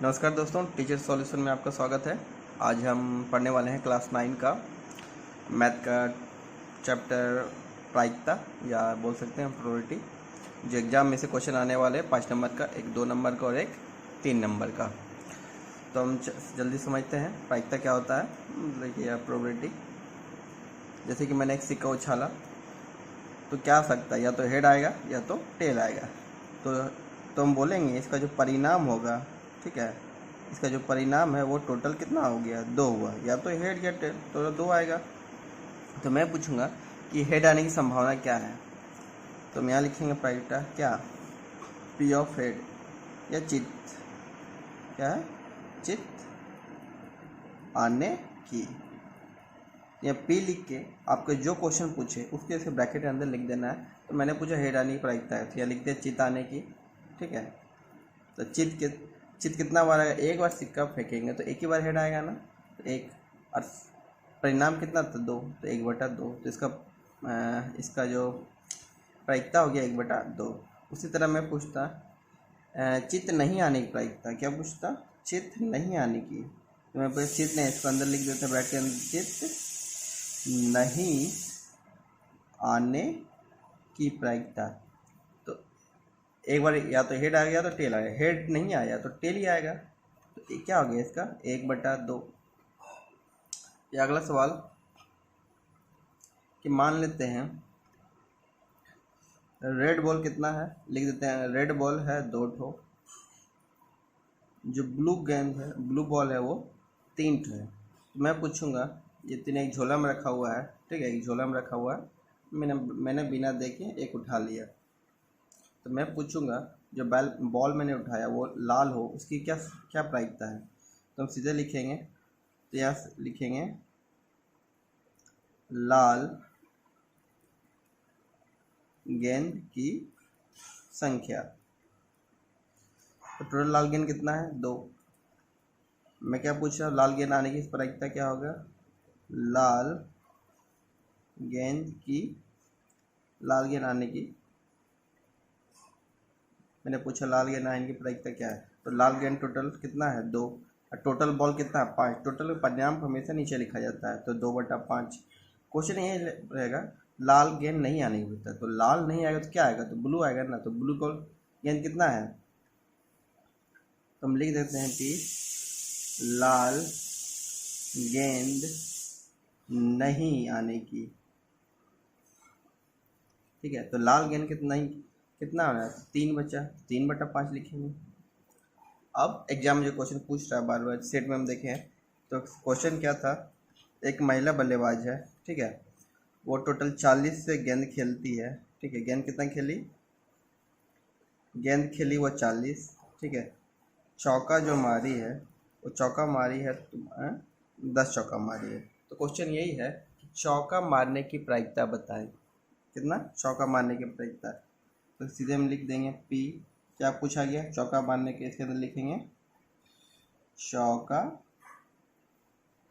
नमस्कार दोस्तों, teacher solution में आपका स्वागत है। आज हम पढ़ने वाले हैं क्लास 9 का मैथ का चैप्टर प्रायिकता या बोल सकते हैं प्रोबेबिलिटी, जो एग्ज़ाम में से क्वेश्चन आने वाले हैं 5 नंबर का, एक 2 नंबर का और एक 3 नंबर का। तो हम जल्दी समझते हैं प्रायिकता क्या होता है, मतलब या प्रोबेबिलिटी। जैसे कि मैंने एक सिक्का उछाला तो क्या आ सकता है, या तो हेड आएगा या तो टेल आएगा। तो हम बोलेंगे इसका जो परिणाम होगा, ठीक है, इसका जो परिणाम है वो टोटल कितना हो गया, 2 हुआ, या तो हेड या टेल, तो 2 आएगा। तो मैं पूछूंगा कि हेड आने की संभावना क्या है, तो हम यहाँ लिखेंगे प्रायिकता क्या, पी ऑफ हेड या चित, क्या है, चित आने की, या पी लिख के आपको जो क्वेश्चन पूछे उसके ऐसे ब्रैकेट के अंदर लिख देना है। तो मैंने पूछा हेड आने की प्रायिकता है, तो या लिख दिया चित आने की, ठीक है। तो चित कितना बार आएगा, एक बार सिक्का फेंकेंगे तो एक ही बार हेड आएगा ना, तो एक, और परिणाम कितना था 2, तो 1/2, तो इसका जो प्रायिकता हो गया 1/2। उसी तरह मैं पूछता चित नहीं आने की प्रायिकता, क्या पूछता, चित नहीं आने की, तो मैं पूछा चित नहीं, इसको अंदर लिख देते हैं ब्रैकेट के अंदर, चित नहीं आने की प्रायिकता। तो एक बार या तो हेड आ गया तो टेल आ गया, हेड नहीं आया तो टेल ही आएगा, तो ये क्या हो गया इसका 1/2। ये अगला सवाल कि मान लेते हैं रेड बॉल कितना है, लिख देते हैं रेड बॉल है 2 ठो, जो ब्लू गेंद है, ब्लू बॉल है वो 3 ठो है। तो मैं पूछूंगा, ये 3 एक झोला में रखा हुआ है, ठीक है, एक झोला में रखा हुआ है, मैंने बिना देखे एक उठा लिया। तो मैं पूछूंगा जो बॉल मैंने उठाया वो लाल हो, उसकी क्या क्या प्रायिकता है। तो हम सीधे लिखेंगे, तो यहाँ लिखेंगे लाल गेंद की संख्या। तो टोटल लाल गेंद कितना है, 2। मैं क्या पूछ रहा हूँ, लाल गेंद आने की प्रायिकता क्या होगा, लाल गेंद आने की, मैंने पूछा लाल गेंद आने की प्रायिकता क्या है, तो लाल गेंद टोटल कितना है 2, और टोटल बॉल कितना है 5। टोटल परिणाम को हमेशा नीचे लिखा जाता है, तो 2/5। क्वेश्चन ये रहेगा लाल गेंद नहीं आने की प्रायिकता, तो लाल नहीं आएगा तो क्या आएगा, तो ब्लू आएगा ना, तो ब्लू बॉल गेंद कितना है, तो हम लिख देते हैं कि लाल गेंद नहीं आने की, ठीक है। तो लाल गेंद कितना आना है, 3 बचा, 3/5 लिखेंगे। अब एग्जाम में जो क्वेश्चन पूछ रहा है बार बार सेट में हम देखें, तो क्वेश्चन क्या था, एक महिला बल्लेबाज है, ठीक है, वो टोटल 40 से गेंद खेलती है, ठीक है, गेंद खेली वो 40, ठीक है। चौका जो मारी है वो चौका मारी है, 10 चौका मारी है। तो क्वेश्चन यही है कि चौका मारने की प्रायिकता बताएं, कितना चौका मारने की प्रायिकता। तो सीधे हम लिख देंगे पी, क्या पूछा गया, चौका मारने के, इसके अंदर लिखेंगे चौका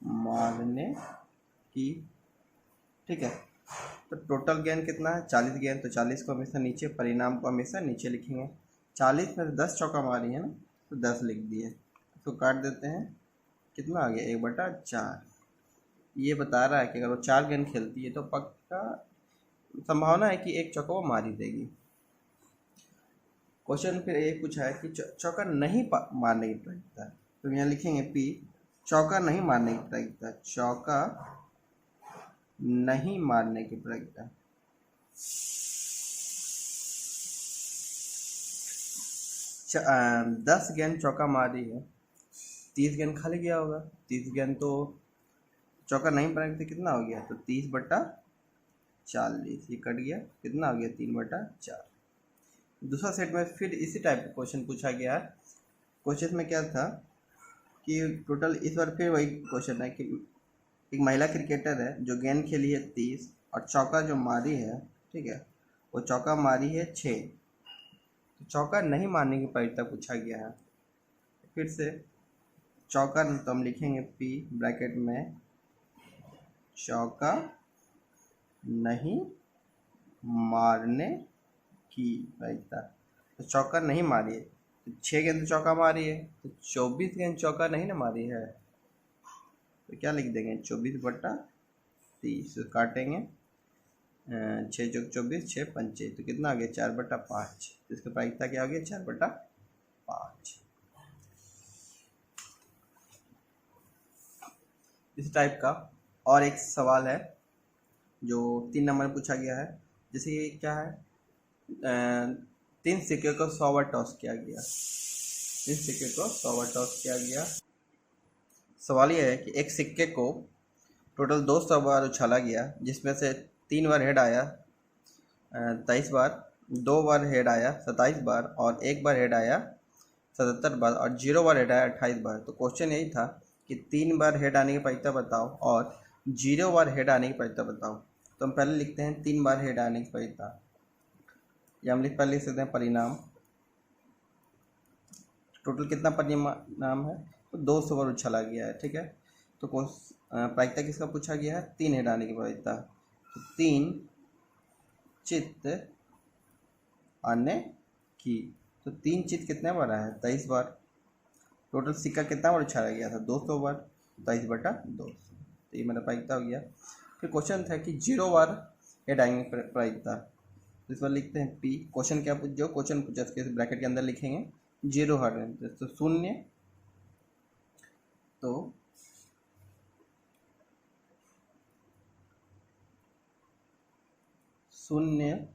मारने की, ठीक है। तो टोटल गेंद कितना है 40 गेंद, तो 40 को हमेशा नीचे, परिणाम को हमेशा नीचे लिखेंगे। 40 में 10 चौका मारी है ना, तो 10 लिख दिए, इसको काट देते हैं, कितना आ गया 1/4। ये बता रहा है कि अगर वो 4 गेंद खेलती है तो पक्का संभावना है कि एक चौका वो मार ही देगी। क्वेश्चन फिर ये पूछा है कि चौका नहीं मारने की प्रायिकता, तो यहाँ लिखेंगे पी, चौका नहीं मारने की प्रायिकता, चौका नहीं मारने की प्रायिकता। 10 गेंद चौका मारी है, 30 गेंद खाली गया होगा, 30 गेंद तो चौका नहीं मारने की, कितना हो गया, तो 30/40, ये कट गया, कितना हो गया 3/4। दूसरा सेट में फिर इसी टाइप का क्वेश्चन पूछा गया है। क्वेश्चन में क्या था कि टोटल इस बार फिर वही क्वेश्चन है कि एक महिला क्रिकेटर है जो गेंद खेली है 30 और चौका जो मारी है, ठीक है, वो चौका मारी है 6। तो चौका नहीं मारने की प्रायिकता पूछा गया है। फिर से चौका, तो हम लिखेंगे पी ब्रैकेट में चौका नहीं मारने की प्रायिकता। तो चौका नहीं मारी है, तो 6 गेंद तो चौका मारी है, तो 24 गेंद चौका नहीं ना मारी है, तो क्या लिख देंगे 24/30, काटेंगे 6 चौक 24, 6 पंचे, तो कितना आ गया 4/5, तो इसका प्रायिकता क्या आ गया 4/5। इस टाइप का और एक सवाल है जो 3 नंबर में पूछा गया है। जैसे ये क्या है, 3 सिक्के को 100 बार टॉस किया गया, 3 सिक्के को 100 बार टॉस किया गया। सवाल यह है कि एक सिक्के को टोटल 200 बार उछाला गया, जिसमें से 3 बार हेड आया 23 बार, 2 बार हेड आया 27 बार, और 1 बार हेड आया 77 बार, और 0 बार हेड आया 28 बार। तो क्वेश्चन यही था कि 3 बार हेड आने की प्रायिकता बताओ और 0 बार हेड आने की प्रायिकता बताओ। तो हम पहले लिखते हैं 3 बार हेड आने की प्रायिकता, या हम पहले लिख सकते हैं परिणाम। टोटल कितना परिणाम है, तो 200 बार उछाला गया है, ठीक है। तो प्रायिकता किसका पूछा गया है, 3 हेड आने की प्रायिकता। तो 3 चित्त आने की, तो 3 चित्त कितने बार आया है 23 बार। टोटल सिक्का कितना बार उछाला गया था 200 बार, 23/200, तो ये मेरा प्रायिकता हो गया। फिर क्वेश्चन था कि 0 बार हेड आएंगे प्रायिकता, तो इस बार लिखते हैं पी। क्वेश्चन क्या जो क्वेश्चन पूछा इसके ब्रैकेट के अंदर लिखेंगे 0 हर, तो 0, तो 0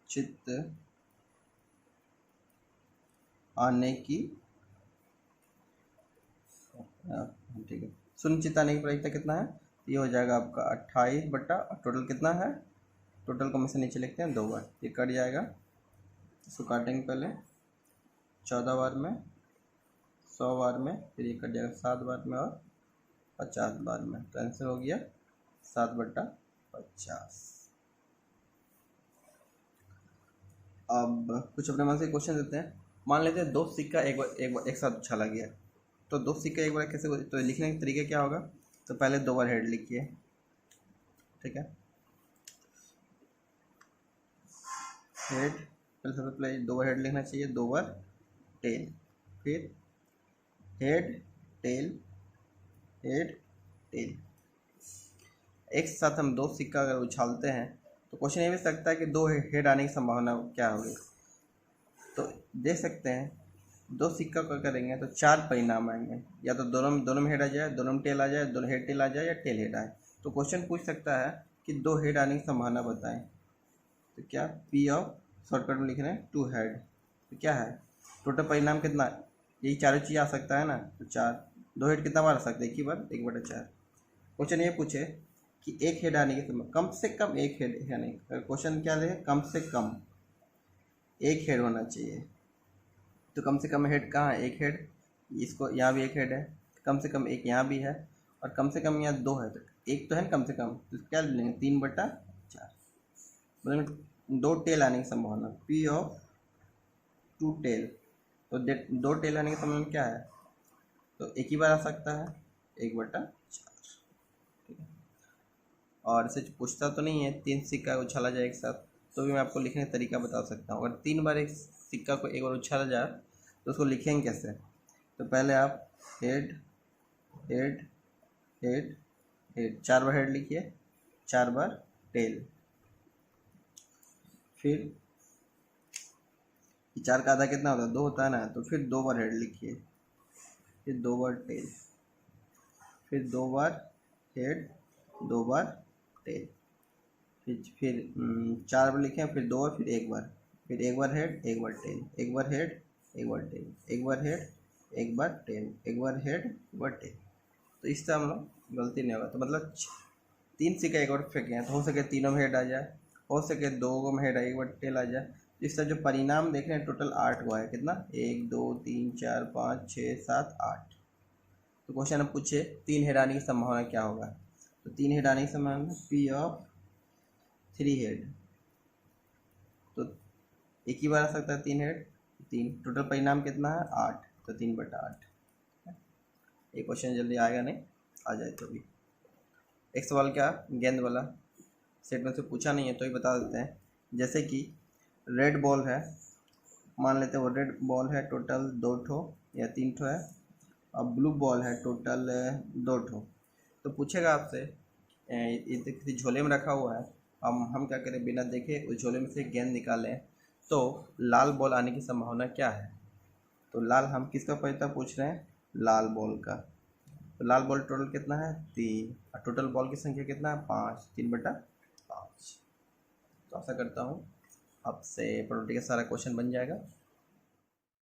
चित्त आने की, ठीक है, 0 चित्त आने की प्रायिकता कितना है, ये हो जाएगा आपका 28 टोटल कितना है, टोटल को हम से नीचे लिखते हैं 2 बार, ये कट जाएगा, इसको काटेंगे पहले 14 बार में, 100 बार में, फिर ये कट जाएगा 7 बार में और 50 बार में, तो आंसर हो गया 7/50। अब कुछ अपने मन से क्वेश्चन देते हैं। मान लेते हैं 2 सिक्का एक साथ उछाला गया, तो 2 सिक्का एक बार कैसे, तो लिखने का तरीका क्या होगा, तो पहले 2 बार हेड लिखिए, ठीक है, हेड, पहले सबसे पहले 2 बार हेड लिखना चाहिए, 2 बार टेल, फिर हेड टेल, हेड टेल। एक साथ हम 2 सिक्का अगर उछालते हैं तो क्वेश्चन ये भी सकता है कि 2 हेड आने की संभावना क्या होगी। तो देख सकते हैं 2 सिक्का का करेंगे तो 4 परिणाम आएंगे, या तो दोनों में हेड आ जाए, दोनों में टेल आ जाए, दोनों हेड टेल आ जाए, या टेल हेड आए। तो क्वेश्चन पूछ सकता है कि 2 हेड आने की संभावना बताएं, तो क्या पी ऑफ, शॉर्टकट में लिख रहे हैं 2 हेड, तो क्या है टोटल परिणाम कितना, यही चारों चीज़ आ सकता है ना, तो 4, 2 हेड कितना बार आ सकता है, एक ही बार, 1/4। क्वेश्चन ये पूछे कि 1 हेड आने के समय कम से कम 1 हेड, यानी क्वेश्चन क्या है, कम से कम 1 हेड होना चाहिए, तो कम से कम हेड कहाँ है, 1 हेड, इसको यहाँ भी 1 हेड है, कम से कम 1 यहाँ भी है, और कम से कम यहाँ 2 है, तो 1 तो है ना कम से कम, तो क्या लेंगे 3/4, मतलब 2 टेल आने की संभावना, पी ऑफ 2 टेल, तो 2 टेल आने की संभावना क्या है, तो एक ही बार आ सकता है 1/4, ठीक है। और इसे पूछता तो नहीं है 3 सिक्का उछाला जाए एक साथ, तो भी मैं आपको लिखने का तरीका बता सकता हूँ। अगर 3 बार एक सिक्का को एक बार उछाला जाए तो उसको लिखेंगे कैसे, तो पहले आप हेड हेड हेड हेड 4 बार हेड लिखिए, 4 बार टेल, फिर 4 का आधा कितना होता है, 2 होता है ना, तो फिर 2 बार हेड लिखिए, फिर 2 बार टेल, फिर 2 बार हेड, 2 बार टेल, फिर 4 बार लिखें, फिर 2 बार, फिर 1 बार, फिर 1 बार हेड, 1 बार टेल, 1 बार हेड, 1 बार टेल, 1 बार हेड, 1 बार टेल, 1 बार हेड, 1 बार टेल। तो इससे हम लोग गलती नहीं होगा, तो मतलब 3 सिक्का एक बार फेंके हैं, तो हो सके तीनों में हेड आ जाए, हो सके 2 में हेड एक बार टेल आ जाए। इसका जो परिणाम देख रहे हैं टोटल 8 हुआ है, कितना 1 2 3 4 5 6 7 8। तो क्वेश्चन अब पूछे 3 हेड आने की संभावना क्या होगा, तो 3 हेड आने की संभावना पी ऑफ 3 हेड, तो एक ही बार आ सकता है 3 हेड, 3, टोटल परिणाम कितना है 8, तो 3/8। ये क्वेश्चन जल्दी आएगा नहीं, आ जाए तो भी। एक सवाल क्या गेंद वाला, सेट में से पूछा नहीं है तो ही बता देते हैं। जैसे कि रेड बॉल है, मान लेते हैं वो रेड बॉल है टोटल 2 ठो या 3 ठो है, अब ब्लू बॉल है टोटल 2 ठो। तो पूछेगा आपसे ये तो किसी झोले में रखा हुआ है, हम क्या करें बिना देखे उस झोले में से गेंद निकालें तो लाल बॉल आने की संभावना क्या है। तो लाल हम किसका पैसा पूछ रहे हैं, लाल बॉल का। तो लाल बॉल टोटल कितना है 3, और टोटल बॉल की संख्या कितना है 5, 3/5। तो आशा करता हूँ आपसे प्रोबेबिलिटी का सारा क्वेश्चन बन जाएगा।